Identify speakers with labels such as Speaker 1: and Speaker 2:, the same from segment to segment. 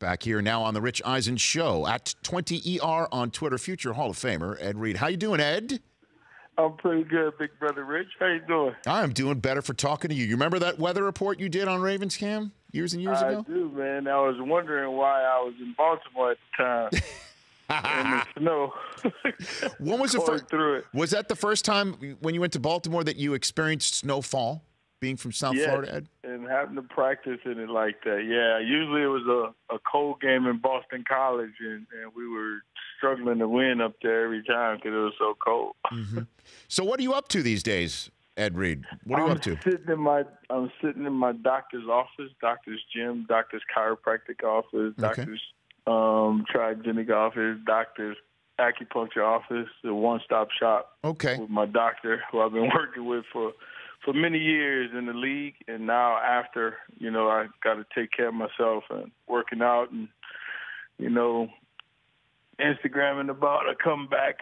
Speaker 1: back here now on the Rich Eisen Show at 20ER on Twitter. Future Hall of Famer Ed Reed. How you doing, Ed?
Speaker 2: I'm pretty good, big brother Rich. How you doing?
Speaker 1: I'm doing better for talking to you. You remember that weather report you did on Ravens Cam years and years ago?
Speaker 2: I do, man. I was wondering why I was in Baltimore at the time. In the snow.
Speaker 1: When was
Speaker 2: through it.
Speaker 1: Was that the first time when you went to Baltimore that you experienced snowfall, being from South Florida, Ed?
Speaker 2: And having to practice in it like that. Yeah, usually it was a cold game in Boston College, and we were struggling to win up there every time because it was so cold.
Speaker 1: Mm-hmm. So what are you up to these days, Ed Reed? What are you up to?
Speaker 2: I'm sitting in my doctor's office, doctor's gym, doctor's chiropractic office, doctor's triogenic office, doctor's acupuncture office, a one-stop shop.
Speaker 1: Okay.
Speaker 2: With my doctor, who I've been working with for many years in the league, and now after, I got to take care of myself and working out and, Instagramming about a comeback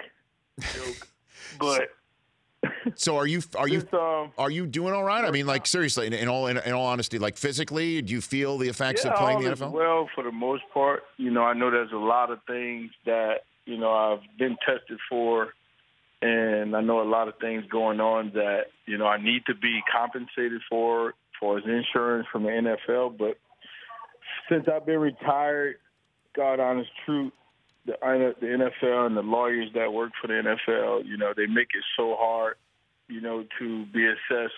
Speaker 2: joke. But
Speaker 1: so are you doing all right? I mean, like, seriously, in all honesty, like, physically, do you feel the effects of playing the NFL?
Speaker 2: Well, for the most part, I know there's a lot of things that, I've been tested for, and I know a lot of things going on that, I need to be compensated for as insurance from the NFL. But since I've been retired, God honest truth, the NFL and the lawyers that work for the NFL, they make it so hard, to be assessed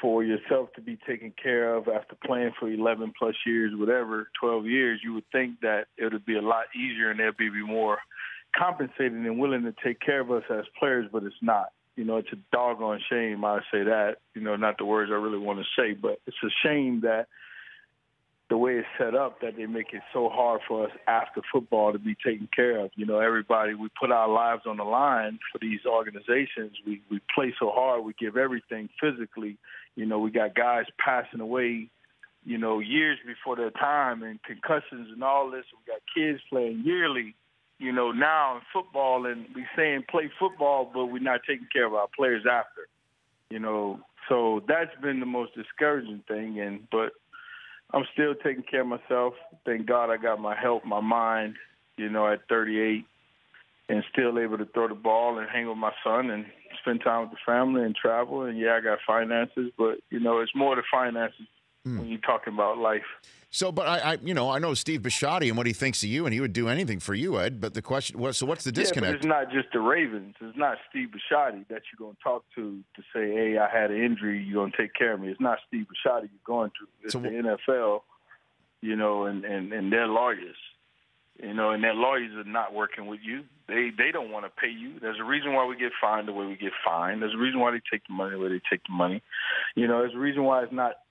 Speaker 2: for yourself to be taken care of after playing for 11 plus years, whatever, 12 years. You would think that it would be a lot easier and they'd be more compensated and willing to take care of us as players, but it's not. It's a doggone shame, I say that, not the words I really want to say, but it's a shame that the way it's set up, that they make it so hard for us after football to be taken care of. Everybody, we put our lives on the line for these organizations. We play so hard. We give everything physically. We got guys passing away, years before their time, and concussions and all this. We got kids playing yearly, now in football, and we saying play football, but we're not taking care of our players after, So that's been the most discouraging thing, but I'm still taking care of myself. Thank God I got my health, my mind, at 38, and still able to throw the ball and hang with my son and spend time with the family and travel. And, yeah, I got finances, but, it's more the finances when you're talking about life. So, but I know Steve Bisciotti and what he thinks of you, and he would do anything for you, Ed. But the question was, so what's the disconnect? Yeah, but it's not just the Ravens. It's not Steve Bisciotti that you're going to talk to say, hey, I had an injury, you're going to take care of me. It's not Steve Bisciotti you're going to. It's the NFL, and their lawyers. And their lawyers are not working with you. They don't want to pay you. There's a reason why we get fined the way we get fined. There's a reason why they take the money the way they take the money. There's a reason why it's not –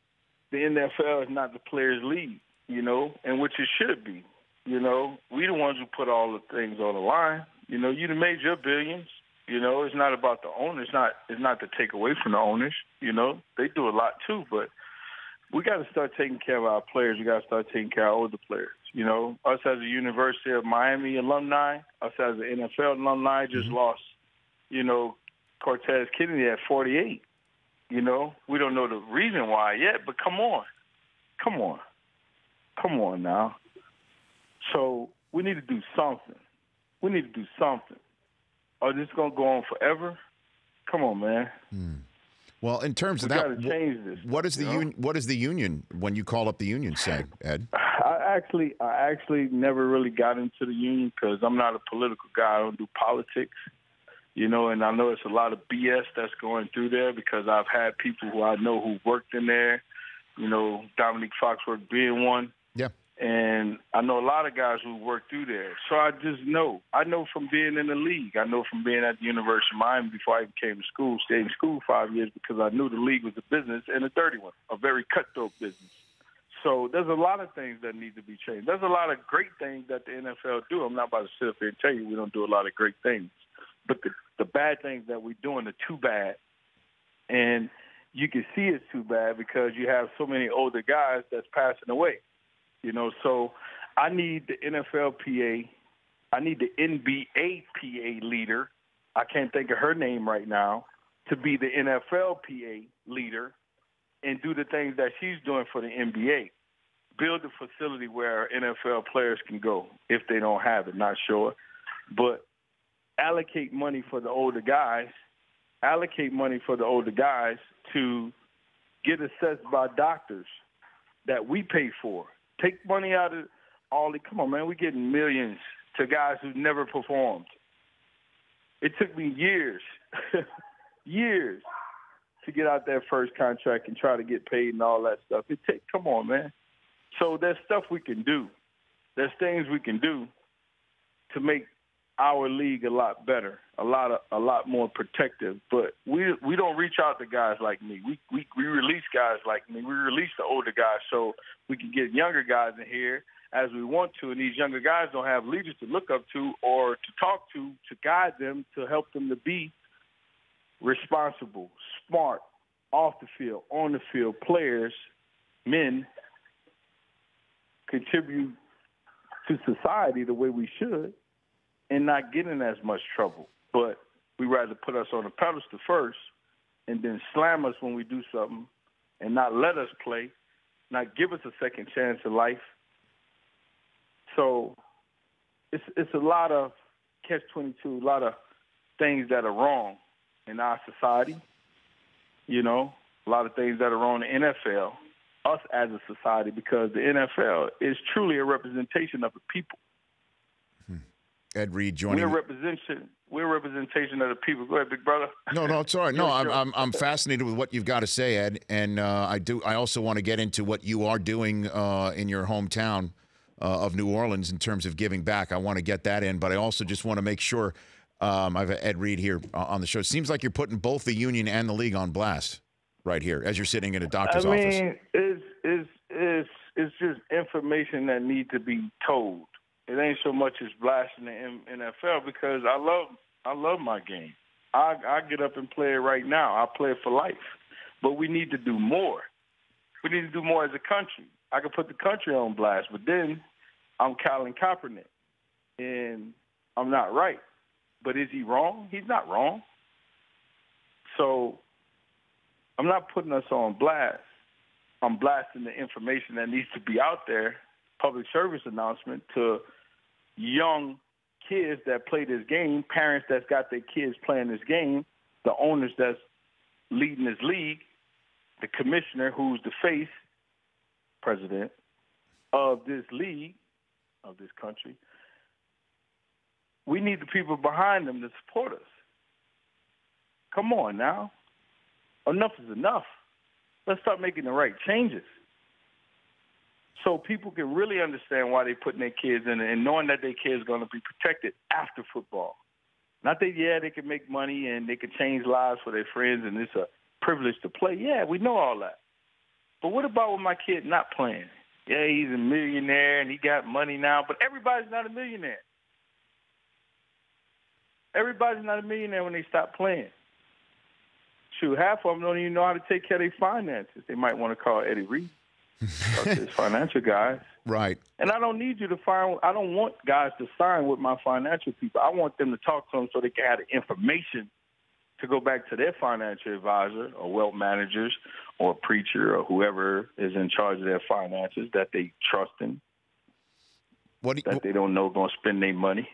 Speaker 2: the NFL is not the players' league, and which it should be. We the ones who put all the things on the line. You done made your billions. It's not about the owners. It's not to take away from the owners. They do a lot too, but we got to start taking care of our players. We got to start taking care of our older players. Us as a University of Miami alumni, us as an NFL alumni just lost, Cortez Kennedy at 48. We don't know the reason why yet, but come on now. So we need to do something. Are this going to go on forever? Come on, man. Well, in terms of that, change this. What is the union when you call up the union say, Ed? I actually never really got into the union because I'm not a political guy. I don't do politics. And I know it's a lot of BS that's going through there because I've had people who I know who worked in there, Dominique Foxworth being one. Yeah. And I know a lot of guys who worked through there. So I just know. I know from being in the league. I know from being at the University of Miami before I even came to school, stayed in school 5 years because I knew the league was a business and a dirty one, a very cutthroat business. So there's a lot of things that need to be changed. There's a lot of great things that the NFL do. I'm not about to sit up here and tell you we don't do a lot of great things. But the bad things that we're doing are too bad. And you can see it's too bad because you have so many older guys that's passing away. So I need the NFLPA. I need the NBAPA leader. I can't think of her name right now, to be the NFLPA leader and do the things that she's doing for the NBA. build a facility where NFL players can go if they don't have it, not sure. But allocate money for the older guys, to get assessed by doctors that we pay for. Take money out of all the – come on, man, we're getting millions to guys who never performed. It took me years, years to get out that first contract and try to get paid and all that stuff. Come on, man. So there's stuff we can do. There's things we can do to make our league a lot better, a lot more protective. But we don't reach out to guys like me. We release guys like me. We release the older guys so we can get younger guys in here as we want to, and these younger guys don't have leaders to look up to or to talk to guide them, to help them to be responsible, smart, off the field, on the field, players, men, contribute to society the way we should and not get in as much trouble. But we rather put us on a pedestal first and then slam us when we do something and not let us play, not give us a second chance in life. So it's a lot of catch-22, a lot of things that are wrong in our society, you know, a lot of things that are wrong in the NFL, us as a society, because the NFL is truly a representation of the people.
Speaker 1: Ed Reed joining.
Speaker 2: We're a representation of the people. Go ahead, big brother.
Speaker 1: No, it's all right. No, I'm fascinated with what you've got to say, Ed, and I also want to get into what you are doing in your hometown of New Orleans in terms of giving back. I want to get that in, but I also just want to make sure I have Ed Reed here on the show. It seems like you're putting both the union and the league on blast right here as you're sitting in a doctor's office.
Speaker 2: I mean, it's just information that needs to be told. It ain't so much as blasting the NFL because I love my game. I get up and play it right now. I play it for life. But we need to do more. We need to do more as a country. I could put the country on blast, but then I'm Colin Kaepernick, and I'm not right. But is he wrong? He's not wrong. So I'm not putting us on blast. I'm blasting the information that needs to be out there, public service announcement to young kids that play this game, parents that's got their kids playing this game, the owners that's leading this league, the commissioner who's the face, president of this league, of this country. We need the people behind them to support us. Come on now. Enough is enough. Let's start making the right changes so people can really understand why they're putting their kids in it and knowing that their kids are going to be protected after football. Not that, they can make money and they can change lives for their friends and it's a privilege to play. Yeah, we know all that. But what about with my kid not playing? Yeah, he's a millionaire and he got money now, but everybody's not a millionaire. Everybody's not a millionaire when they stop playing. Shoot, half of them don't even know how to take care of their finances. They might want to call Eddie Reed. His financial guys.
Speaker 1: Right.
Speaker 2: And I don't need you to I don't want guys to sign with my financial people. I want them to talk to them so they can have the information to go back to their financial advisor or wealth managers or a preacher or whoever is in charge of their finances that they trust in, that they don't know going to spend their money.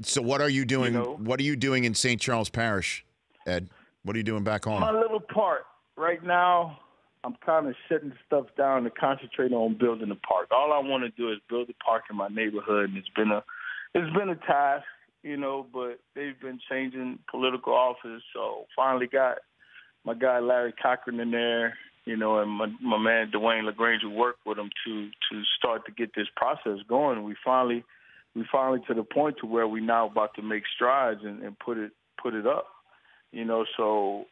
Speaker 1: So what are you doing? What are you doing in St. Charles Parish, Ed? What are you doing back home?
Speaker 2: My little part. Right now, I'm kind of shutting stuff down to concentrate on building a park. All I want to do is build a park in my neighborhood, and it's been a task, but they've been changing political office. So finally got my guy Larry Cochran in there, and my man Dwayne LaGrange who worked with him to start to get this process going. We finally to the point to where we now about to make strides and put it up, so.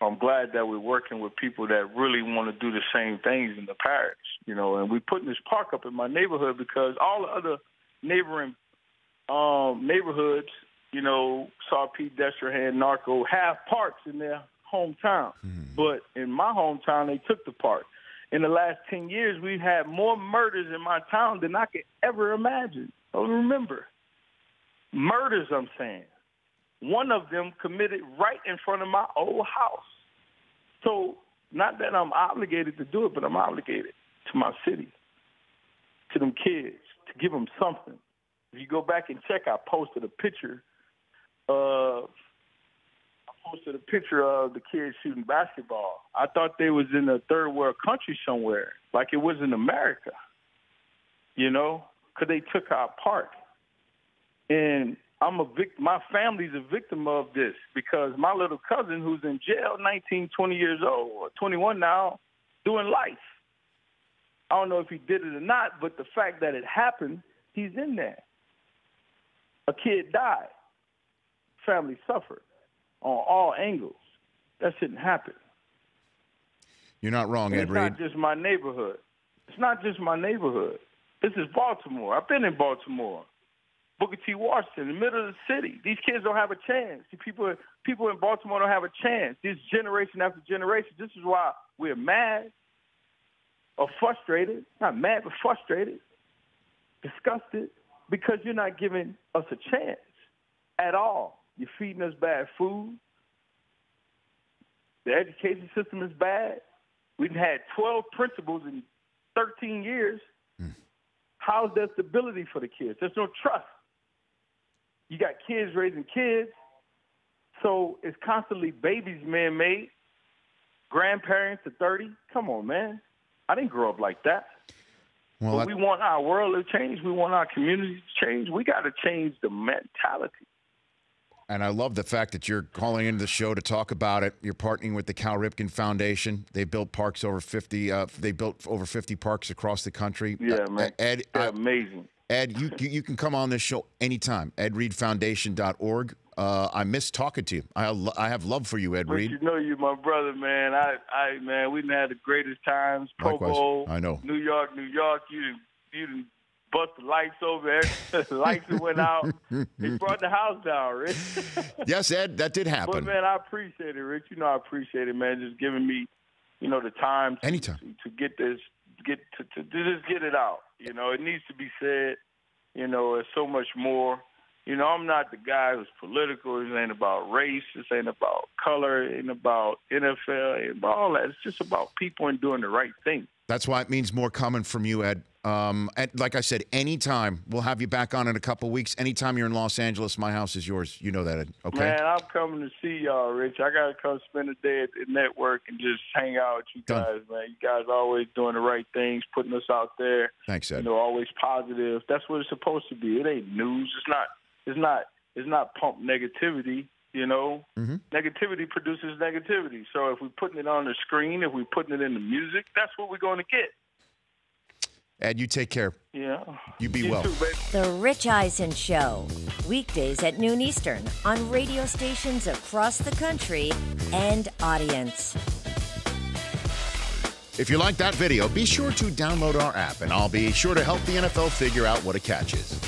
Speaker 2: I'm glad that we're working with people that really want to do the same things in the parish, and we're putting this park up in my neighborhood because all the other neighboring neighborhoods, Saw Pete, Destrehan, Narco, have parks in their hometown. But in my hometown, they took the park. In the last 10 years, we've had more murders in my town than I could ever imagine or remember. Murders, I'm saying. One of them committed right in front of my old house. So not that I'm obligated to do it, but I'm obligated to my city. to them kids to give them something. If you go back and check, I posted a picture of the kids shooting basketball. I thought they was in a third world country somewhere, like it was in America, you know, because they took our park. And I'm a victim. My family's a victim of this because my little cousin, who's in jail, 19, 20 years old, or 21 now, doing life. I don't know if he did it or not, but the fact that it happened, he's in there. A kid died. Family suffered on all angles. That shouldn't happen.
Speaker 1: You're not wrong, Ed Reed.
Speaker 2: It's not just my neighborhood. It's not just my neighborhood. This is Baltimore. I've been in Baltimore. Booker T. Washington, in the middle of the city. These kids don't have a chance. People in Baltimore don't have a chance. This generation after generation. This is why we're mad or frustrated. Not mad, but frustrated, disgusted, because you're not giving us a chance at all. You're feeding us bad food. The education system is bad. We've had 12 principals in 13 years. How's there stability for the kids? There's no trust. You got kids raising kids, so it's constantly babies man-made, grandparents at 30. Come on, man. I didn't grow up like that. Well, but we want our world to change. We want our communities to change. We got to change the mentality.
Speaker 1: And I love the fact that you're calling into the show to talk about it. You're partnering with the Cal Ripken Foundation. They built parks over 50. They built over 50 parks across the country.
Speaker 2: Yeah, man.
Speaker 1: Ed,
Speaker 2: amazing.
Speaker 1: Ed, you can come on this show anytime. EdReedFoundation.org. I miss talking to you. I have love for you, Ed Reed.
Speaker 2: You know you're my brother, man. Man, we had the greatest times. Poco,
Speaker 1: I know.
Speaker 2: New York. You didn't bust the lights over. The lights went out. He brought the house down, Rich.
Speaker 1: Yes, Ed, that did happen.
Speaker 2: But, man, I appreciate it, Rich. You know I appreciate it, man, just giving me, you know, the time to get this, to just get it out. You know, it needs to be said. You know, there's so much more. You know, I'm not the guy who's political. This ain't about race. This ain't about color. It ain't about NFL. It ain't about all that. It's just about people and doing the right thing.
Speaker 1: That's why it means more coming from you, Ed. And like I said, anytime. We'll have you back on in a couple weeks. Anytime you're in Los Angeles, my house is yours. You know that, Ed. Okay?
Speaker 2: Man, I'm coming to see y'all, Rich. I got to come spend a day at the network and just hang out with you guys, man. You guys always doing the right things, putting us out there.
Speaker 1: Thanks, Ed.
Speaker 2: You know, always positive. That's what it's supposed to be. It ain't news. It's not pump negativity. You know, Negativity produces negativity. So if we're putting it on the screen, if we're putting it in the music, that's what we're going to get.
Speaker 1: Ed, you take care.
Speaker 2: Yeah.
Speaker 1: You be well.
Speaker 2: Too, baby.
Speaker 3: The Rich Eisen Show, weekdays at noon Eastern on radio stations across the country and audience.
Speaker 1: If you like that video, be sure to download our app, and I'll be sure to help the NFL figure out what a catch is.